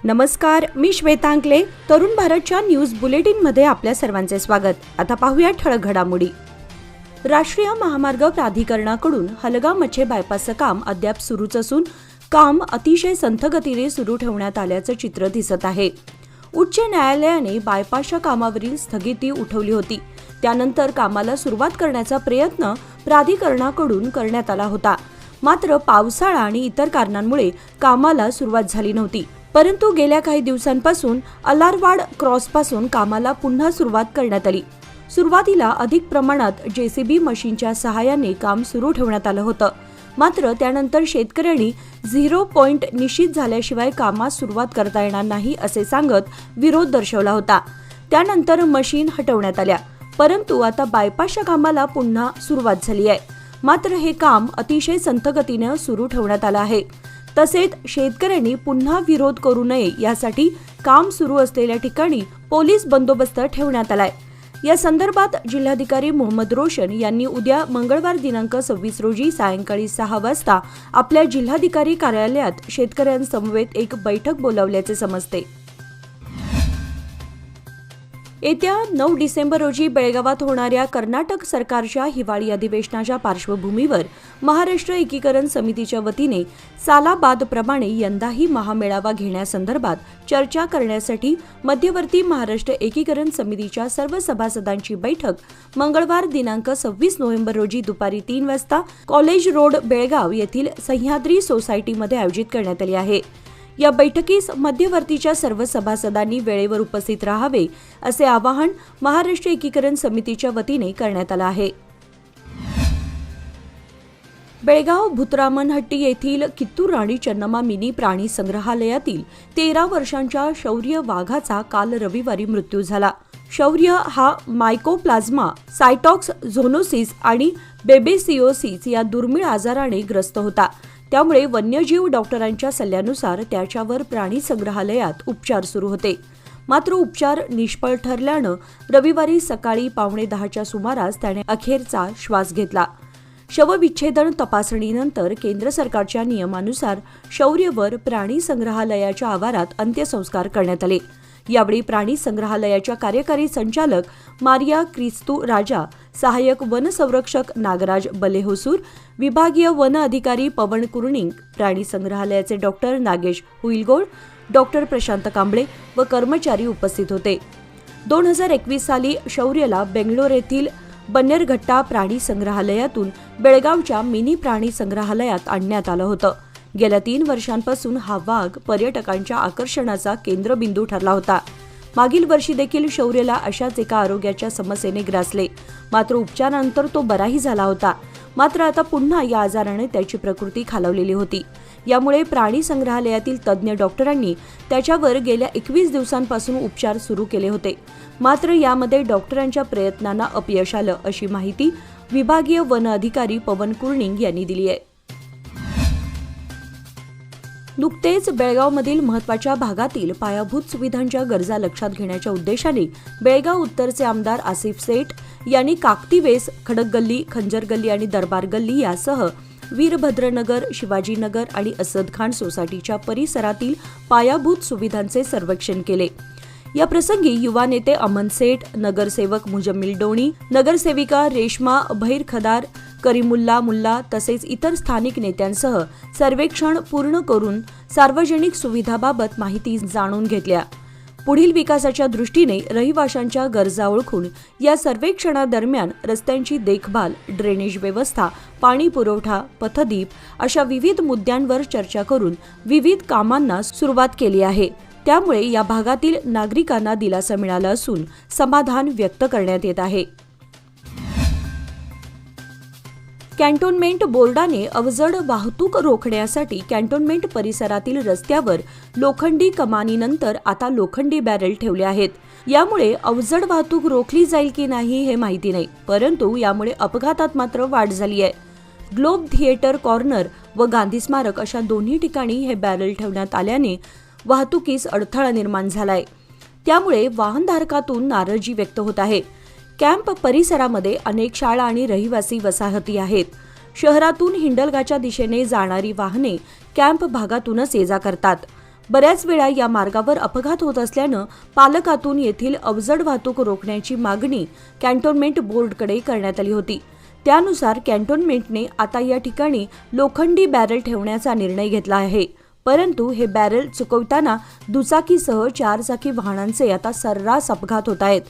नमस्कार, मी श्वेतांकले. तरुण भारतच्या न्यूज बुलेटिनमध्ये आपल्या सर्वांचे स्वागत. आता पाहूया ठळक घडामोडी. राष्ट्रीय महामार्ग प्राधिकरणाकडून हलगा-मच्छे बायपासचं काम अद्याप सुरूच असून काम अतिशय संथ गतीने सुरू ठेवण्यात आल्याचं चित्र दिसत आहे. उच्च न्यायालयाने बायपासच्या कामावरील स्थगिती उठवली होती. त्यानंतर कामाला सुरुवात करण्याचा प्रयत्न प्राधिकरणाकडून करण्यात आला होता. मात्र पावसाळा आणि इतर कारणांमुळे कामाला सुरुवात झाली नव्हती. परंतु गेल्या काही दिवसांपासून अलारवाड क्रॉसपासून कामाला पुन्हा सुरुवात करण्यात आली. सुरुवातीला अधिक प्रमाणात जेसीबी मशीनच्या सहाय्याने काम सुरू ठेवण्यात आलं होतं. मात्र त्यानंतर शेतकऱ्यांनी 0 पॉइंट निश्चित झाल्याशिवाय कामास सुरुवात करता येणार नाही असे सांगत विरोध दर्शवला होता. त्यानंतर मशीन हटवण्यात आल्या. परंतु आता बायपासच्या कामाला पुन्हा सुरुवात झाली आहे. मात्र हे काम अतिशय संथ गतीने सुरू ठेवण्यात आलं आहे. तसेच शेतकऱ्यांनी पुन्हा विरोध करू नये यासाठी काम सुरू असलेल्या ठिकाणी पोलीस बंदोबस्त ठेवण्यात आलाय. या संदर्भात जिल्हाधिकारी मोहम्मद रोशन यांनी उद्या मंगळवार दिनांक 26 रोजी सायंकाळी 6 वाजता आपल्या जिल्हाधिकारी कार्यालयात शेतकऱ्यांसमवेत एक बैठक बोलावल्याचे समजते. येत्या 9 डिसेंबर रोजी बेळगावात होणाऱ्या कर्नाटक सरकारच्या हिवाळी अधिवेशनाच्या पार्श्वभूमीवर महाराष्ट्र एकीकरण समितीच्या वतीने सालाबादप्रमाणे यंदाही महामेळावा घेण्यासंदर्भात चर्चा करण्यासाठी मध्यवर्ती महाराष्ट्र एकीकरण समितीच्या सर्व सभासदांची बैठक मंगळवार दिनांक 26 नोव्हेंबर रोजी दुपारी 3 वाजता कॉलेज रोड बेळगाव येथील सह्याद्री सोसायटीमध्ये आयोजित करण्यात आली आहे. या बैठकीस मध्यवर्तीच्या सर्व सभासदांनी वेळेवर उपस्थित राहावे असे आवाहन महाराष्ट्र एकीकरण समितीच्या वतीने करण्यात आलं आहे. बेळगाव भूतरामनहट्टी येथील कित्तूर राणी चन्नम्मा मिनी प्राणी संग्रहालयातील 13 वर्षांच्या शौर्य वाघाचा काल रविवारी मृत्यू झाला. शौर्य हा मायकोप्लाझ्मा, सायटॉक्स झोनोसिस आणि बेबेसिओसिस या दुर्मिळ आजाराने ग्रस्त होता. त्यामुळे वन्यजीव डॉक्टरांच्या सल्ल्यानुसार त्याच्यावर प्राणी संग्रहालयात उपचार सुरू होते. मात्र उपचार निष्फळ ठरल्यानं रविवारी सकाळी 9:15च्या सुमारास त्याने अखेरचा श्वास घेतला. शवविच्छेदन तपासणीनंतर केंद्र सरकारच्या नियमानुसार शौर्यवर प्राणी संग्रहालयाच्या आवारात अंत्यसंस्कार करण्यात आले. यावेळी प्राणी संग्रहालयाच्या कार्यकारी संचालक मारिया क्रिस्तू राजा, सहाय्यक वन संरक्षक नागराज बलेहोसूर, विभागीय वन अधिकारी पवन कुर्णिंग, प्राणी संग्रहालयाचे डॉक्टर नागेश हुईलगोळ, डॉक्टर प्रशांत कांबळे व कर्मचारी उपस्थित होते. 2021 साली शौर्यला बेंगलोर येथील बन्नेरघट्टा प्राणी संग्रहालयातून बेळगावच्या मिनी प्राणी संग्रहालयात आणण्यात आलं होतं. गेल्या 3 वर्षांपासून हा वाघ पर्यटकांच्या आकर्षणाचा केंद्रबिंदू ठरला होता. मागील वर्षी देखील शौर्यला अशाच एका आरोग्याच्या समस्येने ग्रासले. मात्र उपचारानंतर तो बराही झाला होता. मात्र आता पुन्हा या आजाराने त्याची प्रकृती खालावलेली होती. यामुळे प्राणी संग्रहालयातील तज्ज्ञ डॉक्टरांनी त्याच्यावर गेल्या 21 दिवसांपासून उपचार सुरू केले होते. मात्र यामध्ये डॉक्टरांच्या प्रयत्नांना अपयश आलं अशी माहिती विभागीय वन अधिकारी पवन कुर्णिंग यांनी दिली आहे. नुकतेच बेळगावमधील महत्त्वाच्या भागातील पायाभूत सुविधांच्या गरजा लक्षात घेण्याच्या उद्देशाने बेळगाव उत्तरचे आमदार आसिफ सेठ यांनी काकतीवेस, खडक गल्ली, खंजर गल्ली आणि दरबार गल्ली यासह वीरभद्रनगर, शिवाजीनगर आणि असद खान सोसायटीच्या परिसरातील पायाभूत सुविधांचे सर्वेक्षण केले. या प्रसंगी युवा नेते अमन सेठ, नगरसेवक मुजम्मिल डोणी, नगरसेविका रेश्मा भैरखदार, करीमुल्ला मुल्ला तसेच इतर स्थानिक नेत्यांसह सर्वेक्षण पूर्ण करून सार्वजनिक सुविधाबाबत माहिती जाणून घेतल्या. पुढील विकासाच्या दृष्टीने रहिवाशांच्या गरजा ओळखून या सर्वेक्षणादरम्यान रस्त्यांची देखभाल, ड्रेनेज व्यवस्था, पाणी पुरवठा, पथदीप अशा विविध मुद्द्यांवर चर्चा करून विविध कामांना सुरुवात केली आहे. त्यामुळे या भागातील नागरिकांना दिलासा मिळाला असून समाधान व्यक्त करण्यात येत आहे. कॅन्टोन्मेंट बोर्डाने अवजड वाहतूक रोखण्यासाठी कॅन्टोन्मेंट परिसरातील रस्त्यावर लोखंडी कमानीनंतर आता लोखंडी बॅरेल ठेवले आहेत. यामुळे अवजड वाहतूक रोखली जाईल की नाही हे माहिती नाही, परंतु यामुळे अपघातात मात्र वाढ झाली आहे. ग्लोब थिएटर कॉर्नर व गांधी स्मारक अशा दोन्ही ठिकाणी हे बॅरेल ठेवण्यात आल्याने वाहतुकीस अडथळा निर्माण झालाय. त्यामुळे वाहनधारकातून नाराजी व्यक्त होत आहे. कॅम्प परिसरामध्ये अनेक शाळा आणि रहिवासी वसाहती आहेत. शहरातून हिंडलगाच्या दिशेने जाणारी वाहने कॅम्प भागातूनच ये जा करतात. बऱ्याच वेळा या मार्गावर अपघात होत असल्यानं पालकातून येथील अवजड वाहतूक रोखण्याची मागणी कॅन्टोन्मेंट बोर्डकडे करण्यात आली होती। त्यानुसार कॅन्टोन्मेंटने आता या ठिकाणी लोखंडी बॅरल ठेवण्याचा निर्णय घेतला आहे। परंतु हे बॅरल चुकवताना दुचाकीसह 4 चाकी वाहनांचे आता सर्रास अपघात होत आहेत।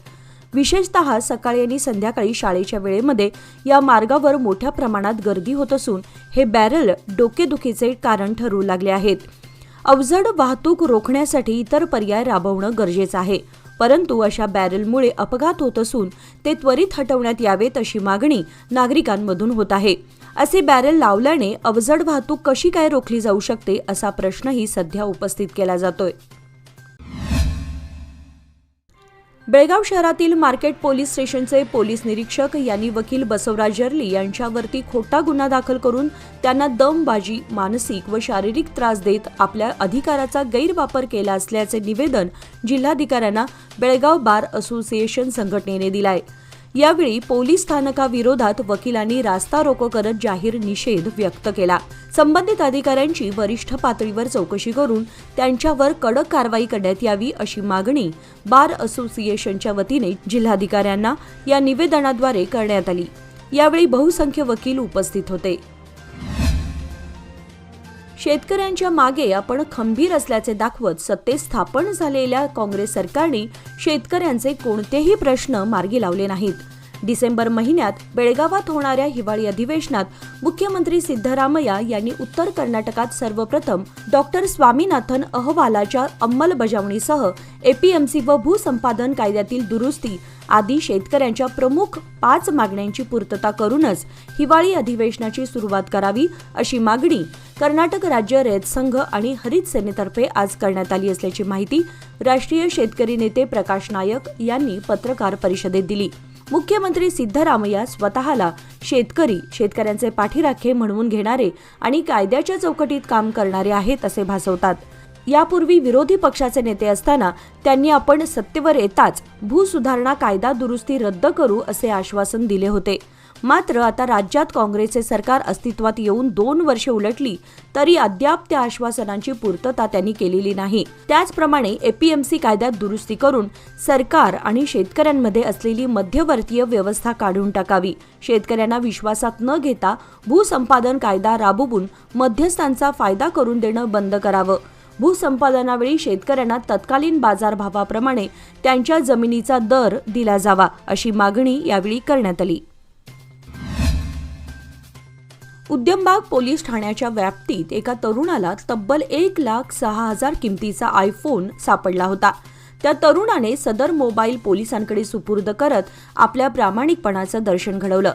विशेषतः सकाळी आणि संध्याकाळी शाळेच्या वेळेमध्ये या मार्गावर मोठ्या प्रमाणात गर्दी होत असून हे बॅरल डोकेदुखीचे कारण ठरू लागले आहेत। अवजड वाहतूक रोखण्यासाठी इतर पर्याय राबवणं गरजेचं आहे, परंतु अशा बॅरलमुळे अपघात होत असून ते त्वरित हटवण्यात यावेत अशी मागणी नागरिकांमधून होत आहे। असे बॅरल लावल्याने अवजड वाहतूक कशी काय रोखली जाऊ शकते असा प्रश्नही सध्या उपस्थित केला जातोय। बेळगाव शहरातील मार्केट पोलीस स्टेशनचे पोलीस निरीक्षक यांनी वकील बसवराज जर्ली यांच्यावरती खोटा गुन्हा दाखल करून त्यांना दमबाजी, मानसिक व शारीरिक त्रास देत आपल्या अधिकाराचा गैरवापर केला असल्याचे निवेदन जिल्हाधिकाऱ्यांना बेळगाव बार असोसिएशन संघटनेने दिलाय। यावेळी पोलीस स्थानकाविरोधात वकिलांनी रास्ता रोको करत जाहीर निषेध व्यक्त केला। संबंधित अधिकाऱ्यांची वरिष्ठ पातळीवर चौकशी करून त्यांच्यावर कडक कारवाई करण्यात यावी अशी मागणी बार असोसिएशनच्या वतीने जिल्हाधिकाऱ्यांना या निवेदनाद्वारे करण्यात आली। यावेळी बहुसंख्य वकील उपस्थित होते। शेतकऱ्यांच्या मागे आपण खंबीर असल्याचे दाखवत सत्तेत स्थापन झालेल्या काँग्रेस सरकारने शेतकऱ्यांचे कोणतेही प्रश्न मार्गी लावले नाहीत। डिसेंबर महिन्यात बेळगावात होणाऱ्या हिवाळी अधिवेशनात मुख्यमंत्री सिद्धरामय्या यांनी उत्तर कर्नाटकात सर्वप्रथम डॉक्टर स्वामीनाथन अहवालाच्या अंमलबजावणीसह एपीएमसी व भूसंपादन कायद्यातील दुरुस्ती आदी शेतकऱ्यांच्या प्रमुख 5 मागण्यांची पूर्तता करूनच हिवाळी अधिवेशनाची सुरुवात करावी अशी मागणी कर्नाटक राज्य रयत संघ आणि हरित सेनेतर्फे आज करण्यात आली असल्याची माहिती राष्ट्रीय शेतकरी नेते प्रकाश नायक यांनी पत्रकार परिषदेत दिली। मुख्यमंत्री सिद्धरामय्या स्वतःला शेतकऱ्यांचे पाठीराखे म्हणवून घेणारे आणि कायद्याच्या चौकटीत काम करणारे आहेत असे भासवतात। यापूर्वी विरोधी पक्षाचे नेते असताना त्यांनी आपण सत्तेवर येताच भूसुधारणा कायदा दुरुस्ती रद्द करू असे आश्वासन दिले होते। मात्र आता राज्यात काँग्रेसचे सरकार अस्तित्वात येऊन 2 वर्षे उलटली तरी अद्याप त्या आश्वासनांची पूर्तता त्यांनी केलेली नाही। त्याचप्रमाणे एपीएमसी कायद्यात दुरुस्ती करून सरकार आणि शेतकऱ्यांमध्ये असलेली मध्यवर्तीय व्यवस्था काढून टाकावी। शेतकऱ्यांना विश्वासात न घेता भूसंपादन कायदा राबवून मध्यस्थांचा फायदा करून देणं बंद करावं। भूसंपादनावेळी शेतकऱ्यांना तत्कालीन बाजारभावाप्रमाणे त्यांच्या जमिनीचा दर दिला जावा अशी मागणी यावेळी करण्यात आली। उद्यमबाग पोलीस ठाण्याच्या व्याप्तीत एका तरुणाला तब्बल 1,06,000 किमतीचा आयफोन सापडला होता। त्या तरुणाने सदर मोबाईल पोलिसांकडे सुपूर्द करत आपल्या प्रामाणिकपणाचं दर्शन घडवलं।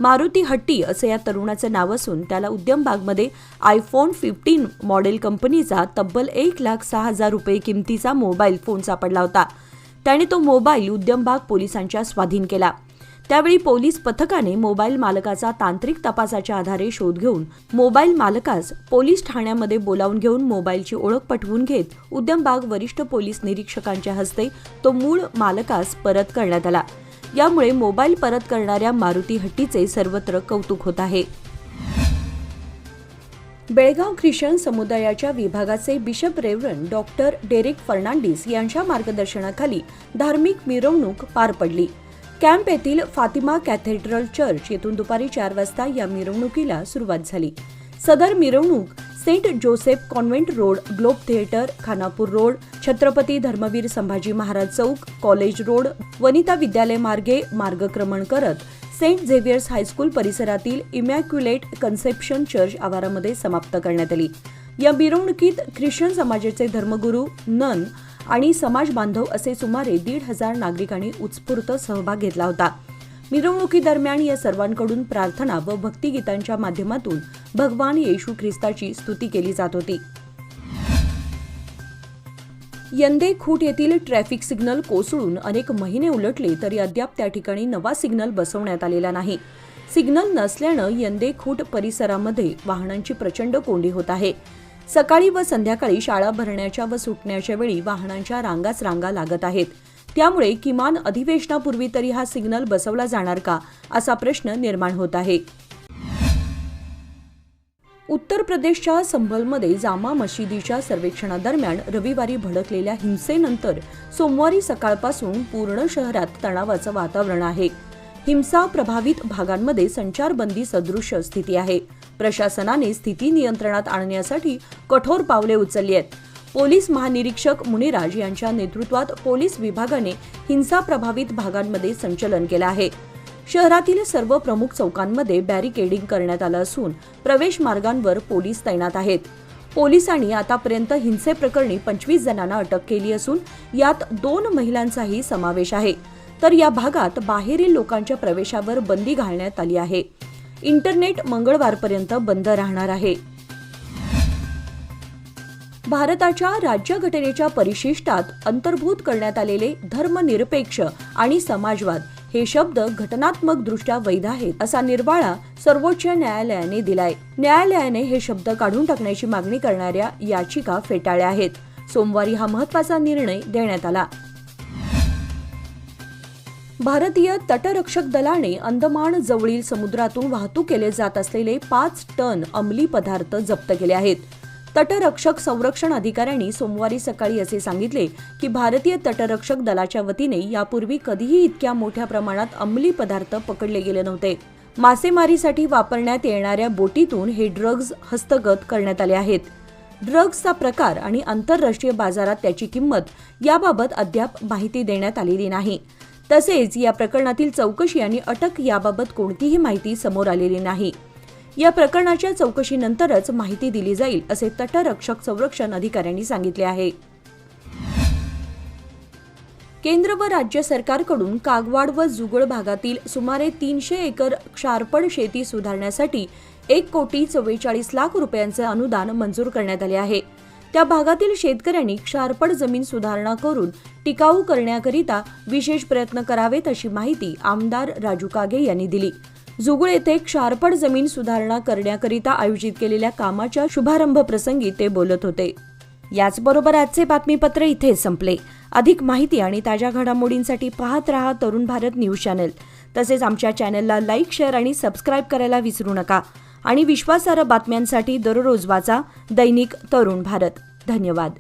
मारुती हट्टी असे या तरुणाचं नाव असून त्याला उद्यमबागमध्ये आयफोन 15 मॉडेल कंपनीचा तब्बल 1,06,000 रुपये किमतीचा मोबाईल फोन सापडला होता। त्याने तो मोबाईल उद्यमबाग पोलिसांच्या स्वाधीन केला। त्यावेळी पोलीस पथकाने मोबाईल मालकाचा तांत्रिक तपासाच्या आधारे शोध घेऊन मोबाईल मालकास पोलीस ठाण्यामध्ये बोलावून घेऊन मोबाईलची ओळख पटवून घेत उद्यमबाग वरिष्ठ पोलीस निरीक्षकांच्या हस्ते तो मूळ मालकास परत करण्यात आला। यामुळे मोबाईल परत करणाऱ्या मारुती हट्टीचे सर्वत्र कौतुक होत आहे। बेळगाव ख्रिश्चन समुदायाच्या विभागाचे bishop reverend doctor Derek Fernandes यांच्या मार्गदर्शनाखाली धार्मिक मिरवणूक पार पडली। कॅम्प येथील फातिमा कॅथेड्रल चर्च येथून दुपारी 4 वाजता या मिरवणुकीला सुरुवात झाली। सदर मिरवणूक Saint Joseph convent road, globe theatre, Khanapur road, Chhatrapati Dharmaveer Sambhaji Maharaj चौक, कॉलेज रोड, वनिता विद्यालय मार्गे मार्गक्रमण करत सेंट झेवियर्स हायस्कूल परिसरातील इमॅक्युलेट कन्सेप्शन चर्च आवारामध्ये समाप्त करण्यात आली। या मिरवणुकीत ख्रिश्चन समाजाचे धर्मगुरू, नन आणि समाज बांधव असे सुमारे 1,500 नागरिकांनी उत्स्फूर्त सहभाग घेतला होता। मिरवणुकीदरम्यान या सर्वांकडून प्रार्थना व भक्तिगीतांच्या माध्यमातून भगवान येशू ख्रिस्ताची स्तुती केली जात होती। यंदे खूट येथील ट्रॅफिक सिग्नल कोसळून अनेक महिने उलटले तरी अद्याप त्या ठिकाणी नवा सिग्नल बसवण्यात आलेला नाही। सिग्नल नसल्यानं यंदे खूट परिसरामध्ये वाहनांची प्रचंड कोंडी होत आहे। सकाळी व संध्याकाळी शाळा भरण्याच्या व सुटण्याच्या वेळी वाहनांच्या रांगाच रांगा लागत आहेत। त्यामुळे किमान अधिवेशनापूर्वी तरी हा सिग्नल बसवला जाणार का असा प्रश्न निर्माण होत आहे। उत्तर प्रदेशच्या संभलमध्ये जामा मशिदीच्या सर्वेक्षणादरम्यान रविवारी भडकलेल्या हिंसेनंतर सोमवारी सकाळपासून पूर्ण शहरात तणावाचं वातावरण आहे. हिंसा प्रभावित भागांमध्ये संचारबंदी सदृश स्थिती आहे. प्रशासनाने स्थिती नियंत्रणात आणण्यासाठी कठोर पावले उचलली आहेत. पोलीस महानिरीक्षक मुनिराज यांच्या नेतृत्वात पोलीस विभागाने हिंसा प्रभावित भागांमध्ये संचलन केलं आहे. शहरातील सर्व प्रमुख चौकांमध्ये बॅरिकेडिंग करण्यात आलं असून प्रवेश मार्गांवर पोलीस तैनात आहेत. पोलिसांनी आतापर्यंत हिंसेप्रकरणी 25 जणांना अटक केली असून यात 2 महिलांचाही समावेश आहे. तर या भागात बाहेरील लोकांच्या प्रवेशावर बंदी घालण्यात आली आहे. इंटरनेट मंगळवारपर्यंत बंद राहणार आहे. भारताच्या राज्यघटनेच्या परिशिष्टात अंतर्भूत करण्यात आलेले धर्मनिरपेक्ष आणि समाजवाद हे शब्द घटनात्मकदृष्ट्या वैध आहेत असा निर्वाळा सर्वोच्च न्यायालयाने दिलाय. न्यायालयाने हे शब्द काढून टाकण्याची मागणी करणाऱ्या याचिका फेटाळल्या आहेत. सोमवारी हा महत्त्वाचा निर्णय देण्यात आला. भारतीय तटरक्षक दलाने अंदमान जवळील समुद्रातून वाहतूक केले जात असलेले 5 टन अंमली पदार्थ जप्त केले आहेत. तटरक्षक संरक्षण अधिकाऱ्यांनी सोमवारी सकाळी असे सांगितले की भारतीय तटरक्षक दलाच्या वतीने यापूर्वी कधीही इतक्या मोठ्या प्रमाणात अंमली पदार्थ पकडले गेले नव्हते. मासेमारीसाठी वापरण्यात येणाऱ्या बोटीतून हे ड्रग्ज हस्तगत करण्यात आले आहेत. ड्रग्जचा प्रकार आणि आंतरराष्ट्रीय बाजारात त्याची किंमत याबाबत अद्याप माहिती देण्यात आलेली नाही. तसेच या प्रकरणातील चौकशी आणि अटक याबाबत कोणतीही माहिती समोर आलेली नाही. या प्रकरणाच्या चौकशीनंतरच माहिती दिली जाईल असे तटरक्षक संरक्षण अधिकाऱ्यांनी सांगितले आहे. केंद्र व राज्य सरकारकडून कागवाड व जुगळ भागातील सुमारे 300 एकर क्षारपड शेती सुधारण्यासाठी 1,44,00,000 रुपयांचे अनुदान मंजूर करण्यात आले आहे. त्या भागातील शेतकऱ्यांनी क्षारपड जमीन सुधारणा करून टिकाऊ करण्याकरिता विशेष प्रयत्न करावेत अशी माहिती आमदार राजू कागे यांनी दिली. जुगळ येथे क्षारपड जमीन सुधारणा करण्याकरिता आयोजित केलेल्या कामाच्या शुभारंभ प्रसंगी ते बोलत होते. याचबरोबर आजचे बातमीपत्र इथे संपले. अधिक माहिती आणि ताज्या घडामोडींसाठी पाहत रहा तरुण भारत न्यूज चॅनल. तसेच आमच्या चॅनलला लाईक, शेअर आणि सबस्क्राईब करायला विसरू नका. आणि विश्वासार्ह बातम्यांसाठी दररोज वाचा दैनिक तरुण भारत. धन्यवाद.